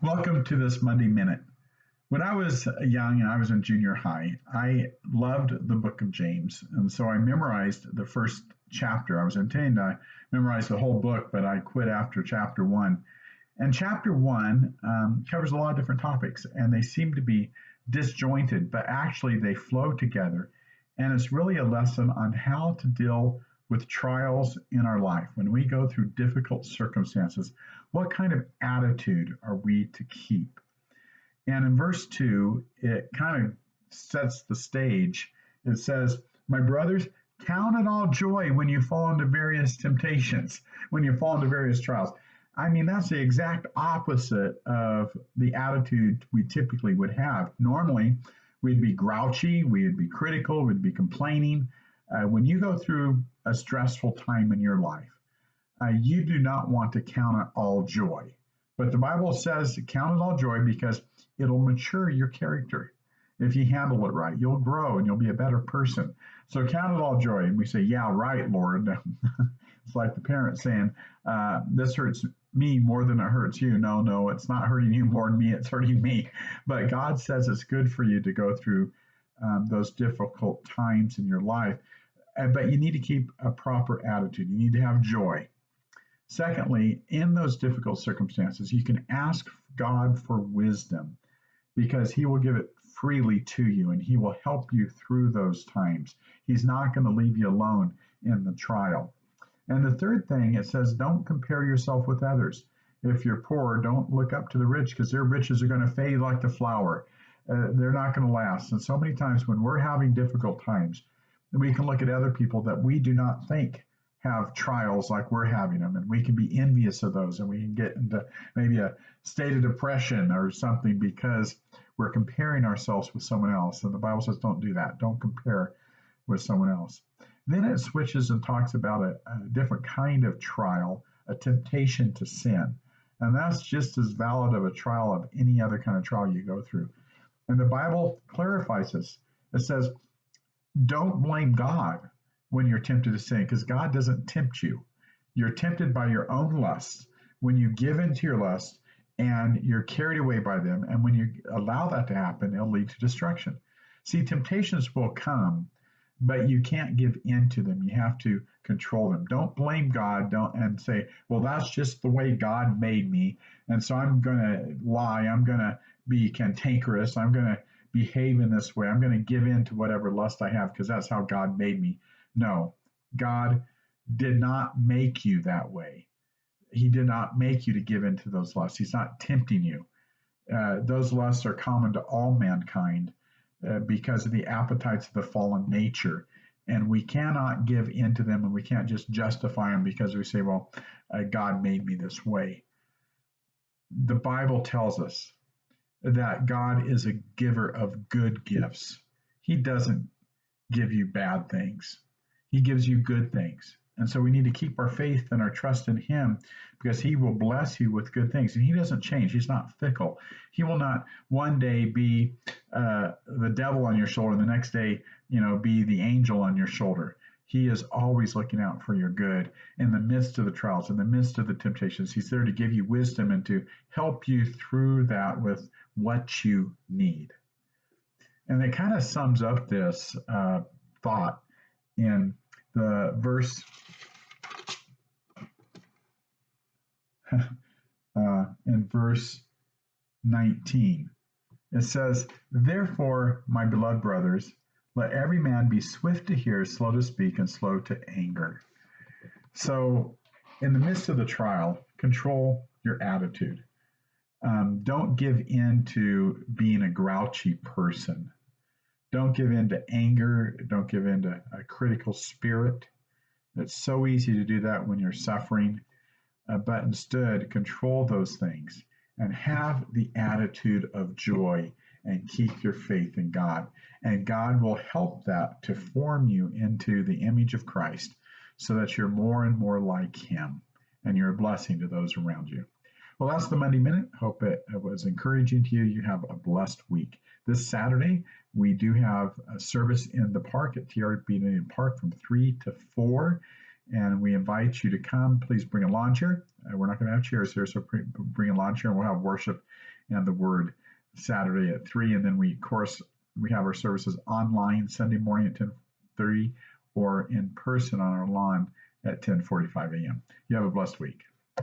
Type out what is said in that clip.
Welcome to this Monday Minute. When I was young and I was in junior high, I loved the book of James. And so I memorized the first chapter. I was intending to memorize the whole book, but I quit after chapter one. And chapter one covers a lot of different topics, and they seem to be disjointed, but actually they flow together. And it's really a lesson on how to deal with trials in our life. When we go through difficult circumstances, what kind of attitude are we to keep? And in verse 2, it kind of sets the stage. It says, "My brothers, count it all joy when you fall into various temptations, when you fall into various trials." I mean, that's the exact opposite of the attitude we typically would have. Normally, we'd be grouchy, we'd be critical, we'd be complaining. When you go through a stressful time in your life, you do not want to count it all joy. But the Bible says count it all joy because it'll mature your character. If you handle it right, you'll grow and you'll be a better person. So count it all joy. And we say, yeah, right, Lord. It's like the parent saying, this hurts me more than it hurts you. No, it's not hurting you more than me. It's hurting me. But God says it's good for you to go through those difficult times in your life. But you need to keep a proper attitude. You need to have joy. Secondly, in those difficult circumstances, you can ask God for wisdom because He will give it freely to you and He will help you through those times. He's not going to leave you alone in the trial. And the third thing, it says, don't compare yourself with others. If you're poor, don't look up to the rich because their riches are going to fade like the flower. They're not going to last. And so many times when we're having difficult times, we can look at other people that we do not think have trials like we're having them, and we can be envious of those, and we can get into maybe a state of depression or something because we're comparing ourselves with someone else. And the Bible says don't do that. Don't compare with someone else. Then it switches and talks about a different kind of trial, a temptation to sin. And that's just as valid of a trial of any other kind of trial you go through. And the Bible clarifies this. It says, don't blame God when you're tempted to sin, because God doesn't tempt you. You're tempted by your own lusts. When you give into your lust and you're carried away by them, and when you allow that to happen, it'll lead to destruction. See, temptations will come, but you can't give in to them. You have to control them. Don't blame God. Don't and say, well, that's just the way God made me, and so I'm going to lie. I'm going to be cantankerous. I'm going to behave in this way. I'm going to give in to whatever lust I have because that's how God made me. No, God did not make you that way. He did not make you to give in to those lusts. He's not tempting you. Those lusts are common to all mankind because of the appetites of the fallen nature. And we cannot give in to them, and we can't just justify them because we say, well, God made me this way. The Bible tells us that God is a giver of good gifts. He doesn't give you bad things. He gives you good things. And so we need to keep our faith and our trust in Him because He will bless you with good things. And He doesn't change. He's not fickle. He will not one day be the devil on your shoulder and the next day, be the angel on your shoulder. He is always looking out for your good in the midst of the trials, in the midst of the temptations. He's there to give you wisdom and to help you through that with what you need. And it kind of sums up this thought in the verse in verse 19. It says, "Therefore, my beloved brothers, let every man be swift to hear, slow to speak, and slow to anger." So, in the midst of the trial, control your attitude. Don't give in to being a grouchy person. Don't give in to anger. Don't give in to a critical spirit. It's so easy to do that when you're suffering, but instead control those things and have the attitude of joy and keep your faith in God. And God will help that to form you into the image of Christ so that you're more and more like Him and you're a blessing to those around you. Well, that's the Monday Minute. Hope it was encouraging to you. You have a blessed week. This Saturday, we do have a service in the park at TRB Park from 3 to 4. And we invite you to come. Please bring a lawn chair. We're not going to have chairs here, so bring a lawn chair and we'll have worship and the Word Saturday at 3. And then we have our services online Sunday morning at 10:30 or in person on our lawn at 10:45 a.m. You have a blessed week.